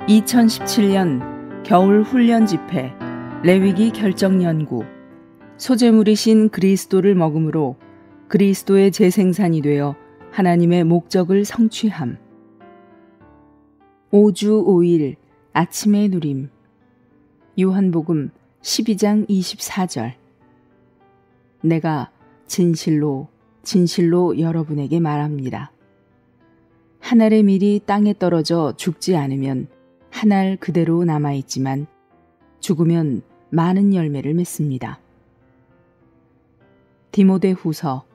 2017년 겨울 훈련 집회 레위기 결정 연구 소재물이신 그리스도를 먹음으로 그리스도의 재생산이 되어 하나님의 목적을 성취함. 5주 5일 아침의 누림 요한복음 12장 24절 내가 진실로 여러분에게 말합니다. 한 알의 밀이 땅에 떨어져 죽지 않으면 한 알 그대로 남아있지만 죽으면 많은 열매를 맺습니다. 디모데후서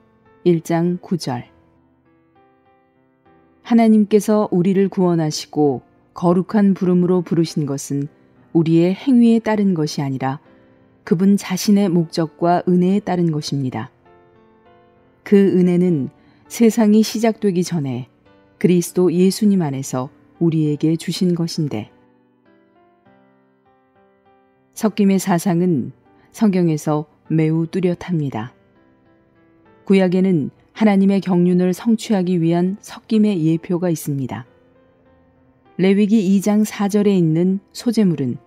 1장 9절 하나님께서 우리를 구원하시고 거룩한 부름으로 부르신 것은 우리의 행위에 따른 것이 아니라 그분 자신의 목적과 은혜에 따른 것입니다. 그 은혜는 세상이 시작되기 전에 그리스도 예수님 안에서 우리에게 주신 것인데 섞임의 사상은 성경에서 매우 뚜렷합니다. 구약에는 하나님의 경륜을 성취하기 위한 섞임의 예표가 있습니다. 레위기 2장 4절에 있는 소재물은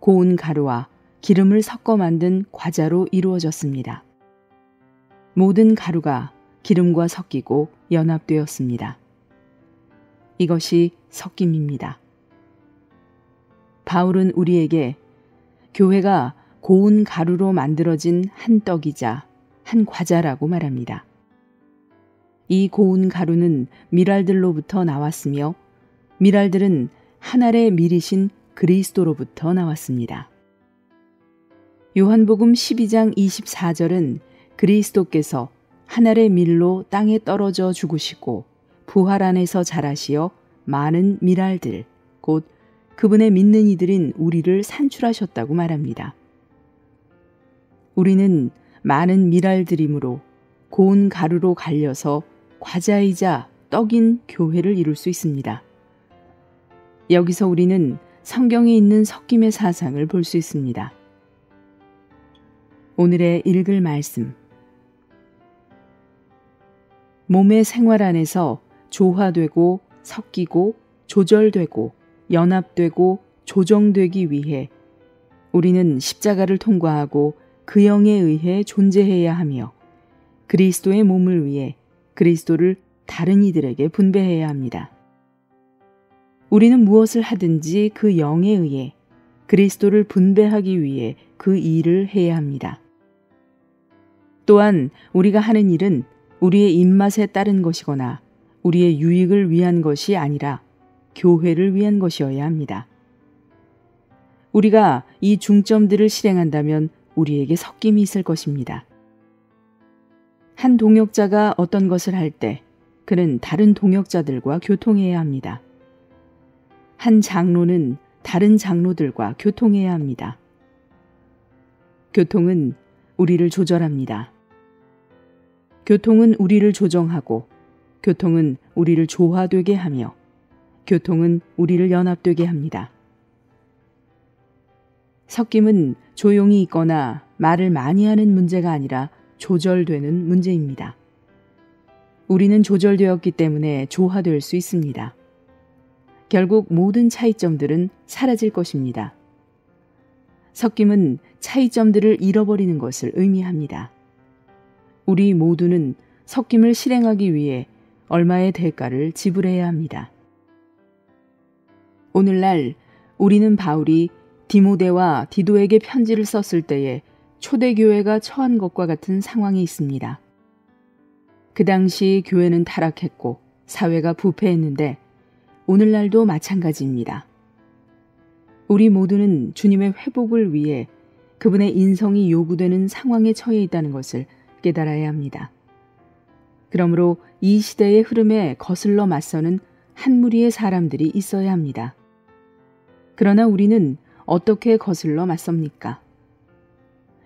고운 가루와 기름을 섞어 만든 과자로 이루어졌습니다. 모든 가루가 기름과 섞이고 연합되었습니다. 이것이 섞임입니다. 바울은 우리에게 교회가 고운 가루로 만들어진 한 떡이자 한 과자라고 말합니다. 이 고운 가루는 밀알들로부터 나왔으며 밀알들은 한 알의 밀이신 그리스도로부터 나왔습니다. 요한복음 12장 24절은 그리스도께서 한 알의 밀로 땅에 떨어져 죽으시고 부활 안에서 자라시어 많은 밀알들, 곧 그분의 믿는 이들인 우리를 산출하셨다고 말합니다. 우리는 많은 밀알들이므로 고운 가루로 갈려서 과자이자 떡인 교회를 이룰 수 있습니다. 여기서 우리는 성경에 있는 섞임의 사상을 볼 수 있습니다. 오늘의 읽을 말씀. 몸의 생활 안에서 조화되고 섞이고 조절되고 연합되고 조정되기 위해 우리는 십자가를 통과하고 그 영에 의해 존재해야 하며 그리스도의 몸을 위해 그리스도를 다른 이들에게 분배해야 합니다. 우리는 무엇을 하든지 그 영에 의해 그리스도를 분배하기 위해 그 일을 해야 합니다. 또한 우리가 하는 일은 우리의 입맛에 따른 것이거나 우리의 유익을 위한 것이 아니라 교회를 위한 것이어야 합니다. 우리가 이 중점들을 실행한다면 우리에게 섞임이 있을 것입니다. 한 동역자가 어떤 것을 할 때 그는 다른 동역자들과 교통해야 합니다. 한 장로는 다른 장로들과 교통해야 합니다. 교통은 우리를 조절합니다. 교통은 우리를 조정하고 교통은 우리를 조화되게 하며 교통은 우리를 연합되게 합니다. 섞임은 조용히 있거나 말을 많이 하는 문제가 아니라 조절되는 문제입니다. 우리는 조절되었기 때문에 조화될 수 있습니다. 결국 모든 차이점들은 사라질 것입니다. 섞임은 차이점들을 잃어버리는 것을 의미합니다. 우리 모두는 섞임을 실행하기 위해 얼마의 대가를 지불해야 합니다. 오늘날 우리는 바울이 디모데와 디도에게 편지를 썼을 때에 초대교회가 처한 것과 같은 상황이 있습니다. 그 당시 교회는 타락했고 사회가 부패했는데 오늘날도 마찬가지입니다. 우리 모두는 주님의 회복을 위해 그분의 인성이 요구되는 상황에 처해 있다는 것을 깨달아야 합니다. 그러므로 이 시대의 흐름에 거슬러 맞서는 한 무리의 사람들이 있어야 합니다. 그러나 우리는 어떻게 거슬러 맞섭니까?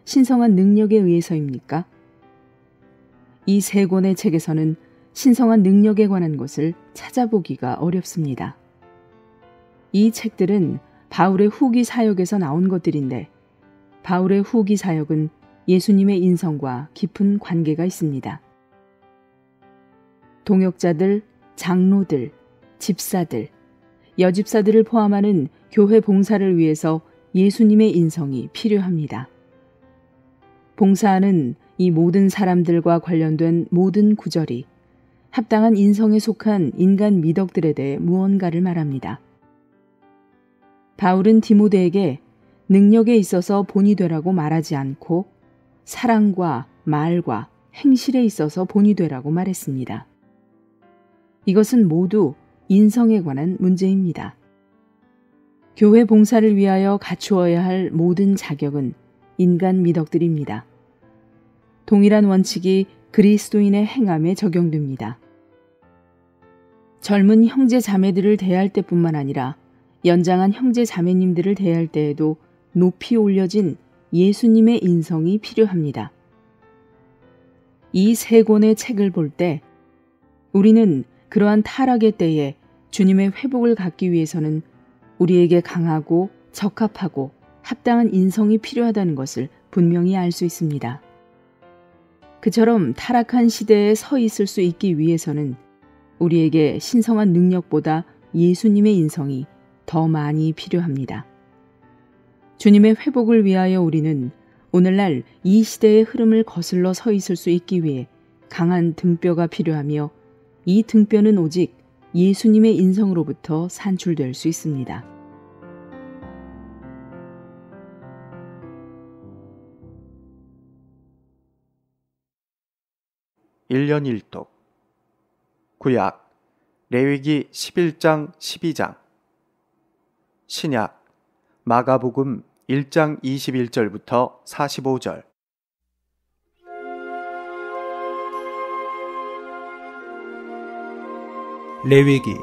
신성한 능력에 의해서입니까? 이 세 권의 책에서는 신성한 능력에 관한 것을 찾아보기가 어렵습니다. 이 책들은 바울의 후기 사역에서 나온 것들인데 바울의 후기 사역은 예수님의 인성과 깊은 관계가 있습니다. 동역자들, 장로들, 집사들, 여집사들을 포함하는 교회 봉사를 위해서 예수님의 인성이 필요합니다. 봉사하는 이 모든 사람들과 관련된 모든 구절이 합당한 인성에 속한 인간 미덕들에 대해 무언가를 말합니다. 바울은 디모데에게 능력에 있어서 본이 되라고 말하지 않고 사랑과 말과 행실에 있어서 본이 되라고 말했습니다. 이것은 모두 인성에 관한 문제입니다. 교회 봉사를 위하여 갖추어야 할 모든 자격은 인간 미덕들입니다. 동일한 원칙이 그리스도인의 행함에 적용됩니다. 젊은 형제 자매들을 대할 때뿐만 아니라 연장한 형제 자매님들을 대할 때에도 높이 올려진 예수님의 인성이 필요합니다. 이 세 권의 책을 볼 때 우리는 그러한 타락의 때에 주님의 회복을 갖기 위해서는 우리에게 강하고 적합하고 합당한 인성이 필요하다는 것을 분명히 알 수 있습니다. 그처럼 타락한 시대에 서 있을 수 있기 위해서는 우리에게 신성한 능력보다 예수님의 인성이 더 많이 필요합니다. 주님의 회복을 위하여 우리는 오늘날 이 시대의 흐름을 거슬러 서 있을 수 있기 위해 강한 등뼈가 필요하며 이 등뼈는 오직 예수님의 인성으로부터 산출될 수 있습니다. (1년 1독) 구약 레위기 11장 12장, 신약 마가복음 1장 21절부터 45절. 레위기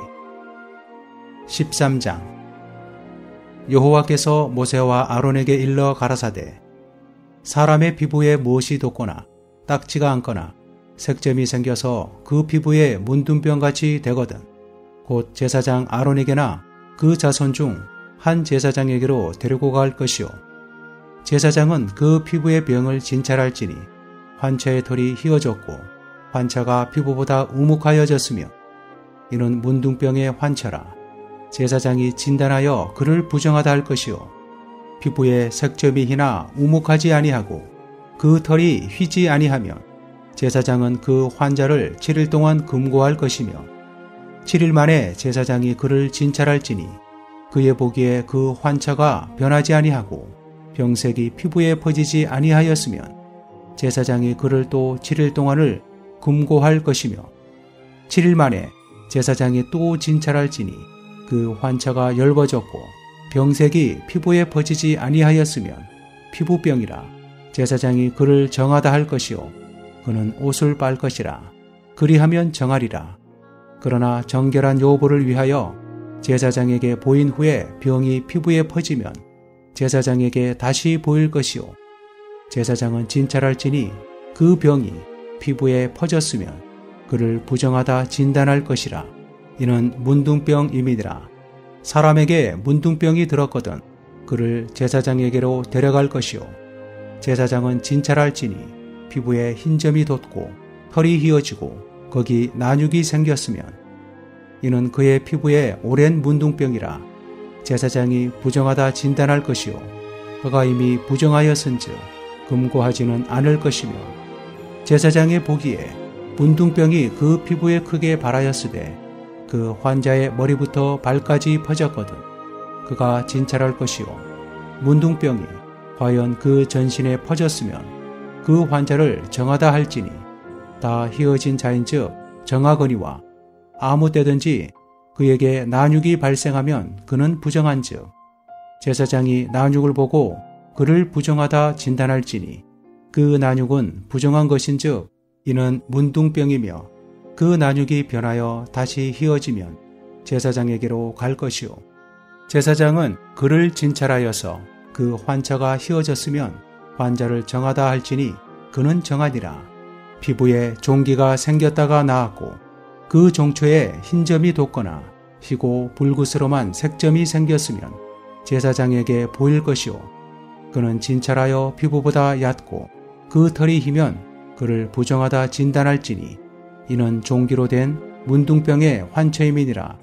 13장. 여호와께서 모세와 아론에게 일러 가라사대, 사람의 피부에 무엇이 돋거나 딱지가 않거나 색점이 생겨서 그 피부에 문둥병같이 되거든 곧 제사장 아론에게나 그 자손 중 한 제사장에게로 데리고 갈 것이요, 제사장은 그 피부의 병을 진찰할지니 환처의 털이 휘어졌고 환처가 피부보다 우묵하여졌으며 이는 문둥병의 환처라. 제사장이 진단하여 그를 부정하다 할 것이요, 피부에 색점이 희나 우묵하지 아니하고 그 털이 휘지 아니하면 제사장은 그 환자를 7일 동안 금고할 것이며 7일 만에 제사장이 그를 진찰할지니 그의 보기에 그 환처가 변하지 아니하고 병색이 피부에 퍼지지 아니하였으면 제사장이 그를 또 7일 동안을 금고할 것이며 7일 만에 제사장이 또 진찰할지니 그 환처가 엷어졌고 병색이 피부에 퍼지지 아니하였으면 피부병이라. 제사장이 그를 정하다 할 것이요, 그는 옷을 빨 것이라. 그리하면 정하리라. 그러나 정결한 여호보를 위하여 제사장에게 보인 후에 병이 피부에 퍼지면 제사장에게 다시 보일 것이요, 제사장은 진찰할지니 그 병이 피부에 퍼졌으면 그를 부정하다 진단할 것이라. 이는 문둥병임이니라. 사람에게 문둥병이 들었거든 그를 제사장에게로 데려갈 것이요, 제사장은 진찰할지니 피부에 흰점이 돋고 털이 휘어지고 거기 나육이 생겼으면 이는 그의 피부에 오랜 문둥병이라. 제사장이 부정하다 진단할 것이요, 그가 이미 부정하였은즉 금고하지는 않을 것이며 제사장의 보기에 문둥병이 그 피부에 크게 발하였으되 그 환자의 머리부터 발까지 퍼졌거든 그가 진찰할 것이요, 문둥병이 과연 그 전신에 퍼졌으면 그 환자를 정하다 할지니 다 휘어진 자인즉 정하거니와 아무 때든지 그에게 나육이 발생하면 그는 부정한즉 제사장이 나육을 보고 그를 부정하다 진단할지니 그 나육은 부정한 것인즉 이는 문둥병이며 그 나육이 변하여 다시 휘어지면 제사장에게로 갈 것이요, 제사장은 그를 진찰하여서 그 환처가 휘어졌으면 환자를 정하다 할지니 그는 정하니라. 피부에 종기가 생겼다가 나았고 그 종초에 흰점이 돋거나 희고 불구스름한 색점이 생겼으면 제사장에게 보일 것이요, 그는 진찰하여 피부보다 얕고 그 털이 희면 그를 부정하다 진단할지니 이는 종기로 된 문둥병의 환처임이니라.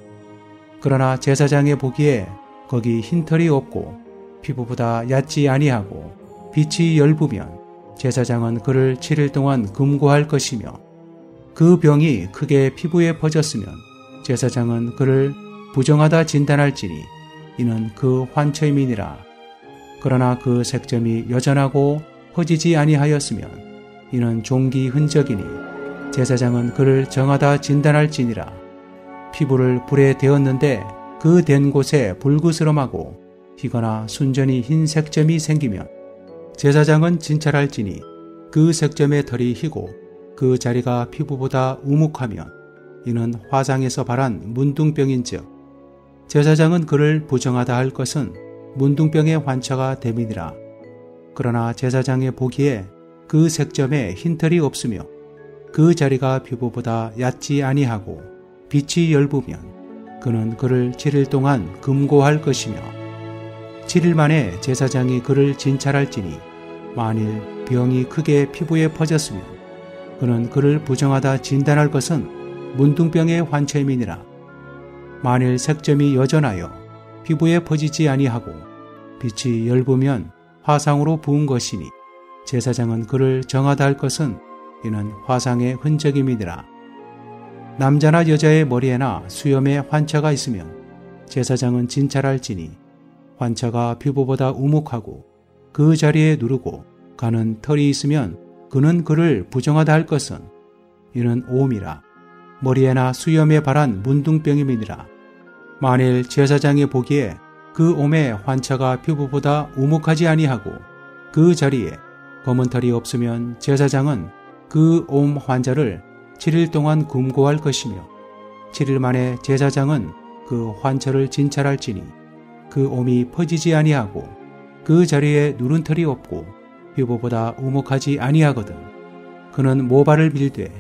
그러나 제사장의 보기에 거기 흰털이 없고 피부보다 얕지 아니하고 빛이 열부면 제사장은 그를 7일 동안 금고할 것이며 그 병이 크게 피부에 퍼졌으면 제사장은 그를 부정하다 진단할지니 이는 그 환처임이니라. 그러나 그 색점이 여전하고 퍼지지 아니하였으면 이는 종기 흔적이니 제사장은 그를 정하다 진단할지니라. 피부를 불에 데웠는데 그 댄 곳에 불그스름하고 희거나 순전히 흰 색점이 생기면 제사장은 진찰할지니 그 색점의 털이 희고 그 자리가 피부보다 우묵하면 이는 화상에서 발한 문둥병인즉 제사장은 그를 부정하다 할 것은 문둥병의 환처가 됨이니라. 그러나 제사장의 보기에 그 색점에 흰털이 없으며 그 자리가 피부보다 얕지 아니하고 빛이 열부면 그는 그를 7일 동안 금고할 것이며 7일 만에 제사장이 그를 진찰할지니 만일 병이 크게 피부에 퍼졌으면 그는 그를 부정하다 진단할 것은 문둥병의 환처임이니라. 만일 색점이 여전하여 피부에 퍼지지 아니하고 빛이 열부면 화상으로 부은 것이니 제사장은 그를 정하다 할 것은 이는 화상의 흔적임이니라. 남자나 여자의 머리에나 수염에 환처가 있으면 제사장은 진찰할지니 환처가 피부보다 우묵하고 그 자리에 누르고 가는 털이 있으면 그는 그를 부정하다 할 것은 이는 옴이라. 머리에나 수염에 발한 문둥병임이니라. 만일 제사장이 보기에 그 옴의 환처가 피부보다 우묵하지 아니하고 그 자리에 검은 털이 없으면 제사장은 그 옴 환자를 7일 동안 금고할 것이며 7일 만에 제사장은 그 환처를 진찰할지니 그 옴이 퍼지지 아니하고 그 자리에 누른 털이 없고 피부보다 우묵하지 아니하거든 그는 모발을 밀되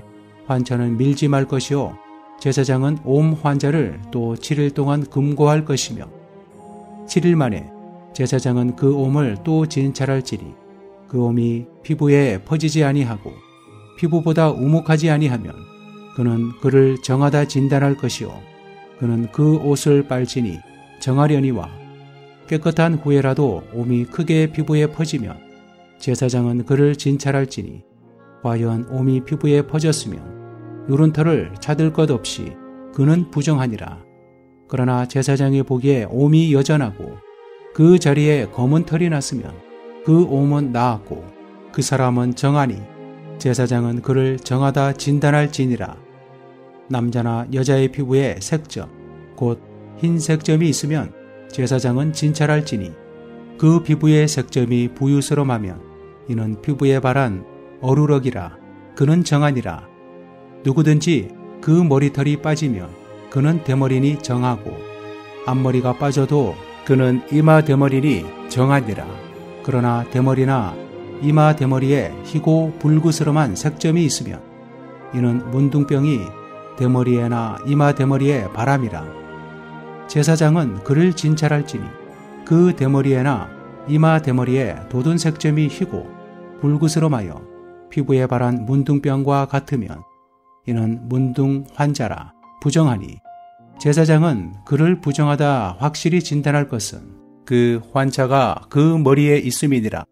환처는 밀지 말 것이요 제사장은 옴 환자를 또 7일 동안 금고할 것이며 7일 만에 제사장은 그 옴을 또 진찰할지니 그 옴이 피부에 퍼지지 아니하고 피부보다 우묵하지 아니하면 그는 그를 정하다 진단할 것이요 그는 그 옷을 빨지니 정하려니와 깨끗한 후에라도 옴이 크게 피부에 퍼지면 제사장은 그를 진찰할지니 과연 옴이 피부에 퍼졌으면 누른 털을 찾을 것 없이 그는 부정하니라. 그러나 제사장이 보기에 옴이 여전하고 그 자리에 검은 털이 났으면 그 옴은 나았고 그 사람은 정하니 제사장은 그를 정하다 진단할지니라. 남자나 여자의 피부에 색점 곧 흰 색점이 있으면 제사장은 진찰할지니 그 피부의 색점이 부유스름하면 이는 피부에 발한 어루럭이라. 그는 정하니라. 누구든지 그 머리털이 빠지면 그는 대머리니 정하고 앞머리가 빠져도 그는 이마 대머리니 정하니라. 그러나 대머리나 이마 대머리에 희고 불구스름한 색점이 있으면 이는 문둥병이 대머리에나 이마 대머리에 바람이라. 제사장은 그를 진찰할지니 그 대머리에나 이마 대머리에 돋은 색점이 희고 불구스름하여 피부에 발한 문둥병과 같으면 이는 문둥 환자라 부정하니 제사장은 그를 부정하다 확실히 진단할 것은 그 환자가 그 머리에 있음이니라.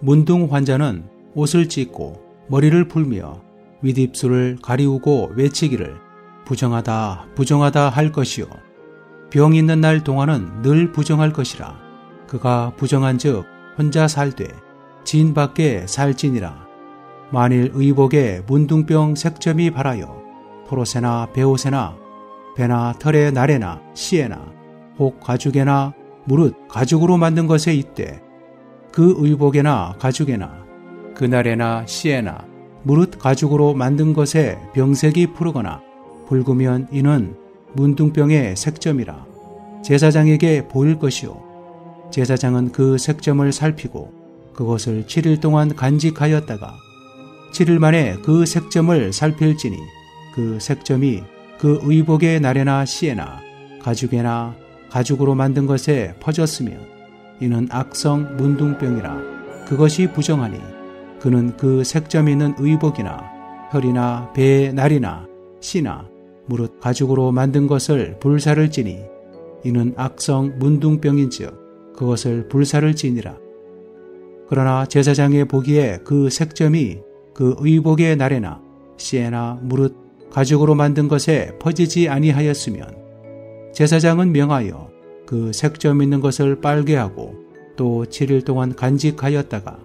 문둥 환자는 옷을 찢고 머리를 풀며 윗입술을 가리우고 외치기를 부정하다 부정하다 할 것이요 병 있는 날 동안은 늘 부정할 것이라. 그가 부정한즉 혼자 살되 진 밖에 살지니라. 만일 의복에 문둥병 색점이 발하여 포로새나 베옷에나 배나 털의 날에나 씨에나 혹 가죽에나 무릇 가죽으로 만든 것에 있되 그 의복에나 가죽에나 그날에나 씨에나 무릇 가죽으로 만든 것에 병색이 푸르거나 붉으면 이는 문둥병의 색점이라. 제사장에게 보일 것이요 제사장은 그 색점을 살피고 그것을 7일 동안 간직하였다가 7일 만에 그 색점을 살필지니 그 색점이 그 의복의 날에나 씨에나 가죽에나 가죽으로 만든 것에 퍼졌으면 이는 악성 문둥병이라. 그것이 부정하니 그는 그 색점 있는 의복이나 혈이나 배의 날이나 씨나 무릇 가죽으로 만든 것을 불사를 찌니 이는 악성 문둥병인즉 그것을 불사를 지니라. 그러나 제사장의 보기에 그 색점이 그 의복의 날에나 씨에나 무릇 가죽으로 만든 것에 퍼지지 아니하였으면 제사장은 명하여 그 색점 있는 것을 빨게 하고 또 7일 동안 간직하였다가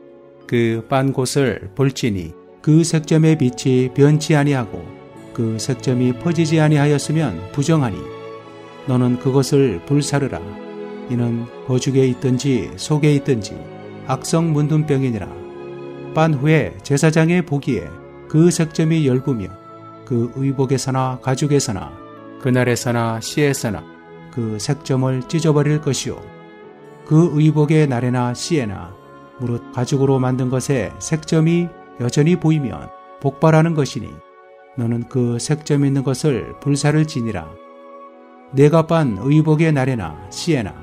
그 빤 곳을 볼지니 그 색점의 빛이 변치 아니하고 그 색점이 퍼지지 아니하였으면 부정하니 너는 그것을 불사르라. 이는 거죽에 있든지 속에 있든지 악성 문둥병이니라. 빤 후에 제사장의 보기에 그 색점이 열구며 그 의복에서나 가죽에서나 그날에서나 씨에서나 그 색점을 찢어버릴 것이요 그 의복의 날에나 씨에나 무릇 가죽으로 만든 것에 색점이 여전히 보이면 복발하는 것이니 너는 그 색점 있는 것을 불사를 지니라. 내가 빤 의복의 날에나 씨에나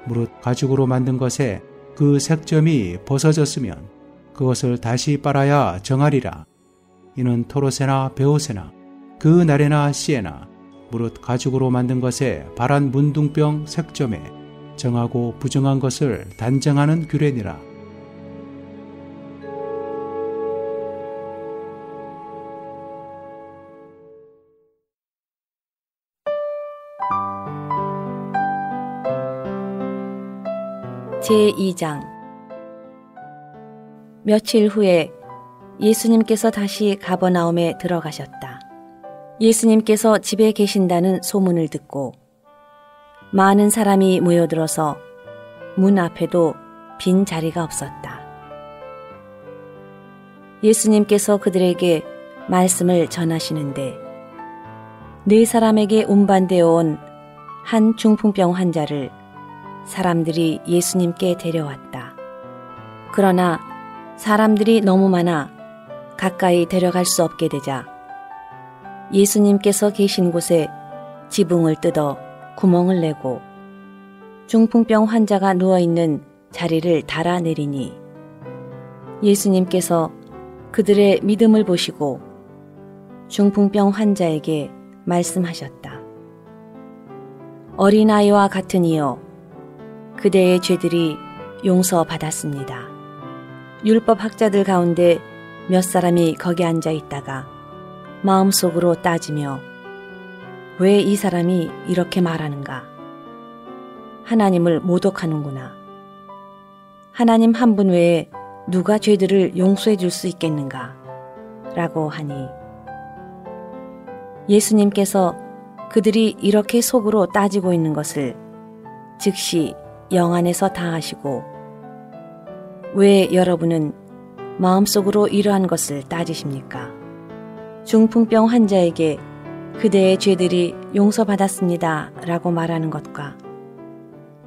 무릇 가죽으로 만든 것에 그 색점이 벗어졌으면 그것을 다시 빨아야 정하리라. 이는 토롯에나 베옷에나 그 날에나 씨에나 무릇 가죽으로 만든 것에 발한 문둥병 색점에 정하고 부정한 것을 단정하는 규례니라. 제2장. 며칠 후에 예수님께서 다시 가버나움에 들어가셨다. 예수님께서 집에 계신다는 소문을 듣고 많은 사람이 모여들어서 문 앞에도 빈 자리가 없었다. 예수님께서 그들에게 말씀을 전하시는데 4사람에게 운반되어 온 한 중풍병 환자를 사람들이 예수님께 데려왔다. 그러나 사람들이 너무 많아 가까이 데려갈 수 없게 되자 예수님께서 계신 곳에 지붕을 뜯어 구멍을 내고 중풍병 환자가 누워있는 자리를 달아내리니 예수님께서 그들의 믿음을 보시고 중풍병 환자에게 말씀하셨다. 어린아이와 같은 이여 그대의 죄들이 용서받았습니다. 율법학자들 가운데 몇 사람이 거기 앉아 있다가 마음속으로 따지며 왜 이 사람이 이렇게 말하는가? 하나님을 모독하는구나. 하나님 한 분 외에 누가 죄들을 용서해 줄 수 있겠는가? 라고 하니 예수님께서 그들이 이렇게 속으로 따지고 있는 것을 즉시 영 안에서 다 아시고 왜 여러분은 마음속으로 이러한 것을 따지십니까? 중풍병 환자에게 그대의 죄들이 용서받았습니다 라고 말하는 것과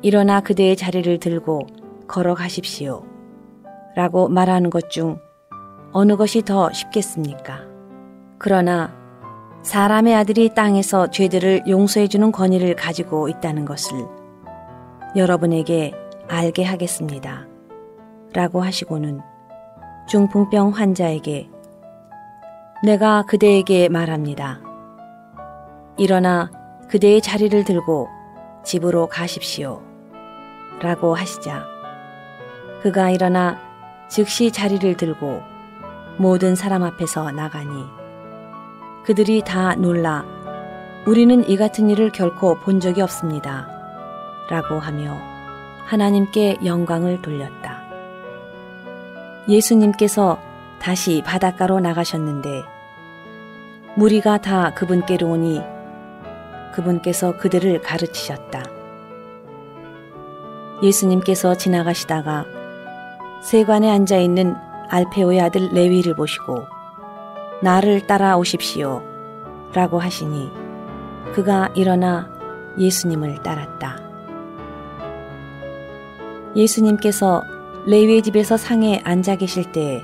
일어나 그대의 자리를 들고 걸어가십시오 라고 말하는 것 중 어느 것이 더 쉽겠습니까? 그러나 사람의 아들이 땅에서 죄들을 용서해주는 권위를 가지고 있다는 것을 여러분에게 알게 하겠습니다 라고 하시고는 중풍병 환자에게 내가 그대에게 말합니다. 일어나 그대의 자리를 들고 집으로 가십시오 라고 하시자 그가 일어나 즉시 자리를 들고 모든 사람 앞에서 나가니 그들이 다 놀라 우리는 이 같은 일을 결코 본 적이 없습니다 라고 하며 하나님께 영광을 돌렸다. 예수님께서 다시 바닷가로 나가셨는데 무리가 다 그분께로 오니 그분께서 그들을 가르치셨다. 예수님께서 지나가시다가 세관에 앉아있는 알페오의 아들 레위를 보시고 나를 따라오십시오 라고 하시니 그가 일어나 예수님을 따랐다. 예수님께서 레위의 집에서 상에 앉아 계실 때에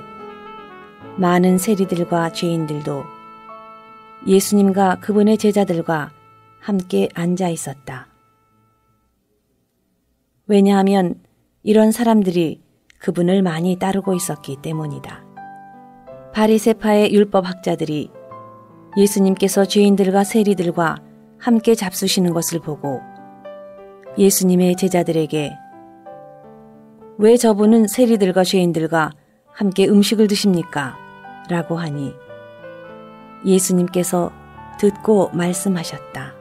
많은 세리들과 죄인들도 예수님과 그분의 제자들과 함께 앉아 있었다. 왜냐하면 이런 사람들이 그분을 많이 따르고 있었기 때문이다. 바리새파의 율법학자들이 예수님께서 죄인들과 세리들과 함께 잡수시는 것을 보고 예수님의 제자들에게 왜 저분은 세리들과 죄인들과 함께 음식을 드십니까? 라고 하니 예수님께서 듣고 말씀하셨다.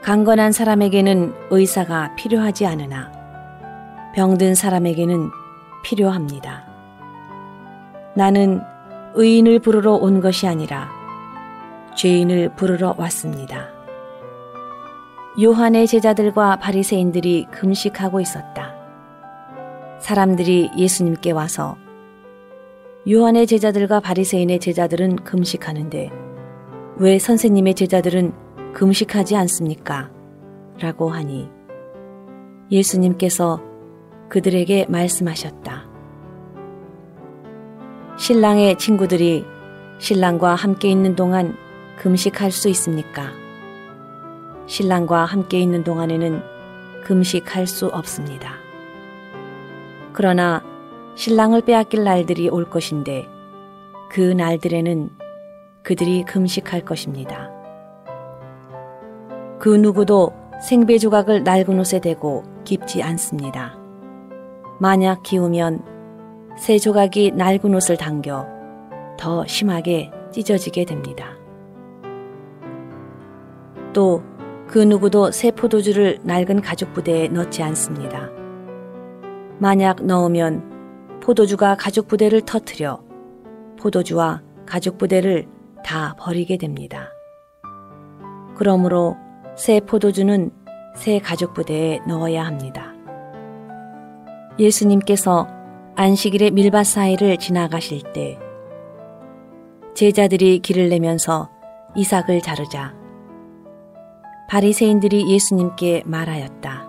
강건한 사람에게는 의사가 필요하지 않으나 병든 사람에게는 필요합니다. 나는 의인을 부르러 온 것이 아니라 죄인을 부르러 왔습니다. 요한의 제자들과 바리새인들이 금식하고 있었다. 사람들이 예수님께 와서 요한의 제자들과 바리새인의 제자들은 금식하는데 왜 선생님의 제자들은 금식하지 않습니까? 라고 하니 예수님께서 그들에게 말씀하셨다. 신랑의 친구들이 신랑과 함께 있는 동안 금식할 수 있습니까? 신랑과 함께 있는 동안에는 금식할 수 없습니다. 그러나 신랑을 빼앗길 날들이 올 것인데 그 날들에는 그들이 금식할 것입니다. 그 누구도 생배 조각을 낡은 옷에 대고 깁지 않습니다. 만약 기우면 새 조각이 낡은 옷을 당겨 더 심하게 찢어지게 됩니다. 또 그 누구도 새 포도주를 낡은 가죽 부대에 넣지 않습니다. 만약 넣으면 포도주가 가죽 부대를 터뜨려 포도주와 가죽 부대를 다 버리게 됩니다. 그러므로 새 포도주는 새 가죽 부대에 넣어야 합니다. 예수님께서 안식일의 밀밭 사이를 지나가실 때 제자들이 길을 내면서 이삭을 자르자 바리새인들이 예수님께 말하였다.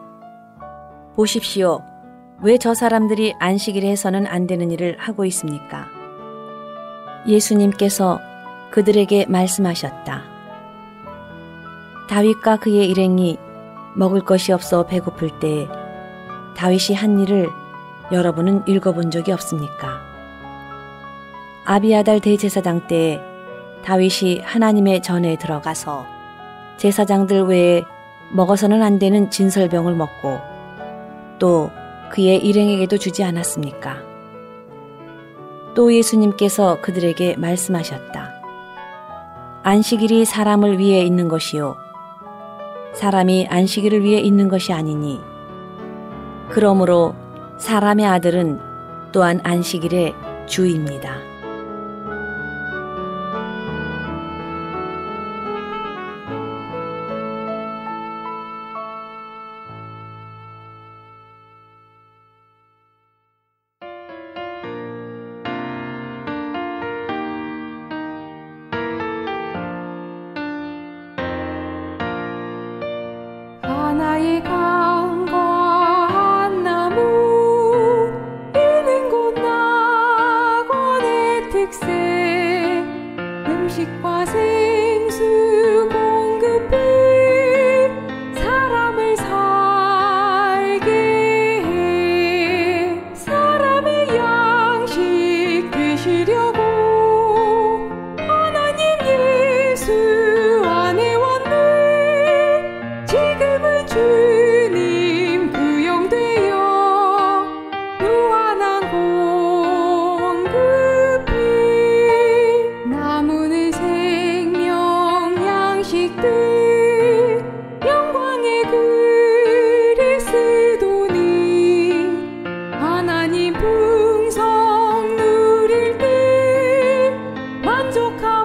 보십시오. 왜 저 사람들이 안식일에 해서는 안 되는 일을 하고 있습니까? 예수님께서 그들에게 말씀하셨다. 다윗과 그의 일행이 먹을 것이 없어 배고플 때 다윗이 한 일을 여러분은 읽어본 적이 없습니까? 아비아달 대제사장 때에 다윗이 하나님의 전에 들어가서 제사장들 외에 먹어서는 안 되는 진설병을 먹고 또 그의 일행에게도 주지 않았습니까? 또 예수님께서 그들에게 말씀하셨다. 안식일이 사람을 위해 있는 것이요 사람이 안식일을 위해 있는 것이 아니니 그러므로 사람의 아들은 또한 안식일의 주입니다. 하나의 강과 한 나무 이는 곧 낙원의 특색 음식과 생수 공급해 사람을 살게 해 사람의 양식 되시려고 하나님 예수 안에 왔네 지금은 주님 구용되어 무한한 공급이 나무는 생명 양식들 영광의 그리스도니 하나님 풍성 누릴 때 만족하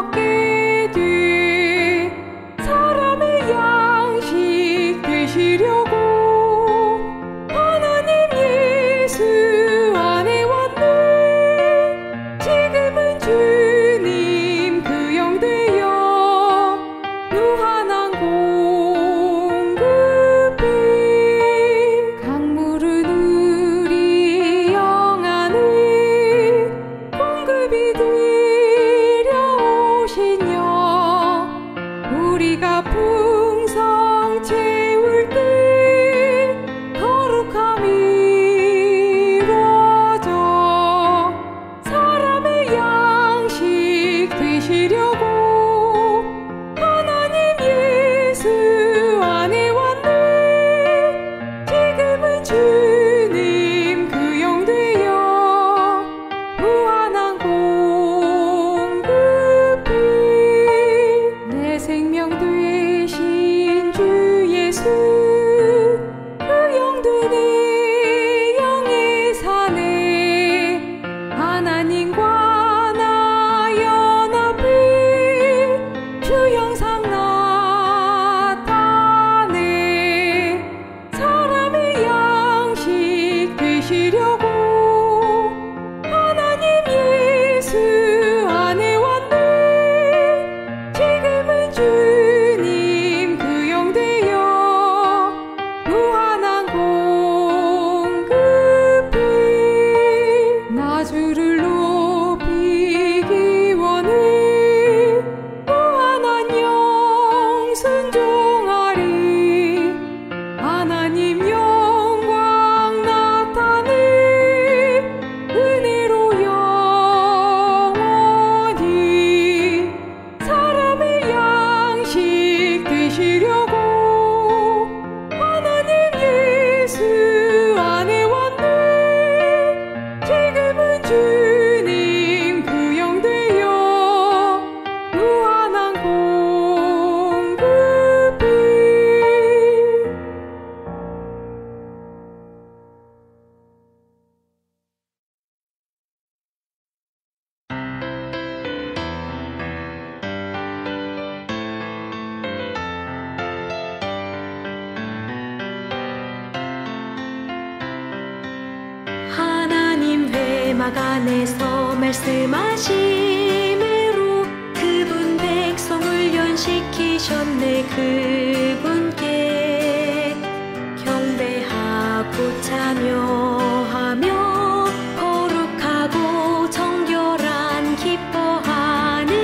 먹게 돼 사람의 양식 되시려고 하나님 예수 안에 왔네 지금은 주님 구용되어 무한한 공급이 강물은 우리 영 안에 공급이 되려 오시며 우리가 풍성 채울 때 거룩함이 이루어져 사람의 양식 되시려고 하나님 사막 안에서 말씀하심으로 그분 백성을 연식시키셨네. 그분께 경배하고 참여하며 거룩하고 정결한 기뻐하는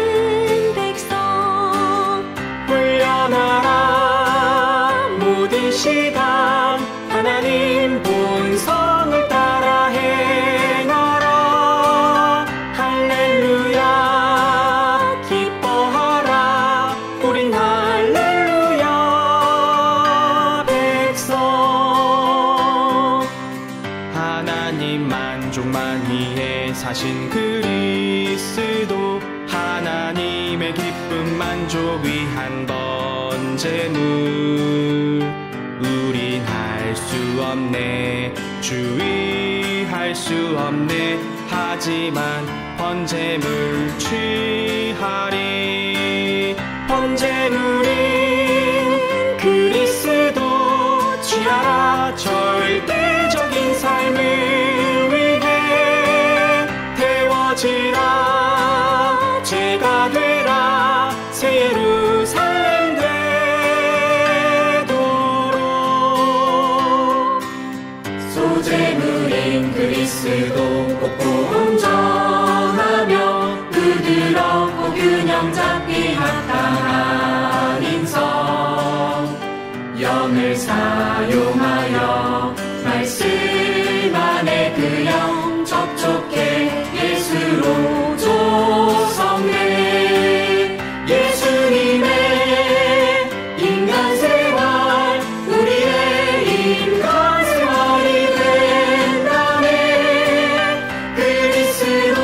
백성 훈련하라. 모든 시간 하나님 본성을 따라 행하라. 할렐루야 기뻐하라. 우린 할렐루야 백성. 하나님 만족만 위해 사신 그리스도, 하나님의 기쁨 만족 위한 번제물. 우린 할 수 없네, 주의할 수 없네. 하지만 번제물 취하리. 번제물인 그리스도 취하라. 절대적인 삶을 위해 태워지라. 죄가 되라. 새 예루살렘 되도록. 소재물인 그리스도 곱고 온전하며 부드럽고 균형 잡히 합당한 인성, 영을 사용하여 말씀 안에 그 영 접촉해 예수로 조성해. 예수님의 인간 생활, 우리의 인간 생활이 된다네. 그리스도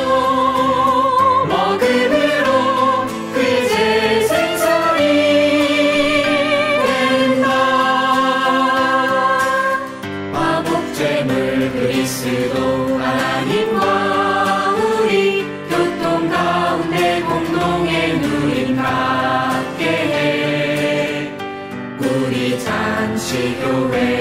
먹음으로 그의 재생살이 된다. 화목제물 그리스도 하나님과 우리 교통 가운데 공동의 누림 갖게 해. 우리 잔치교회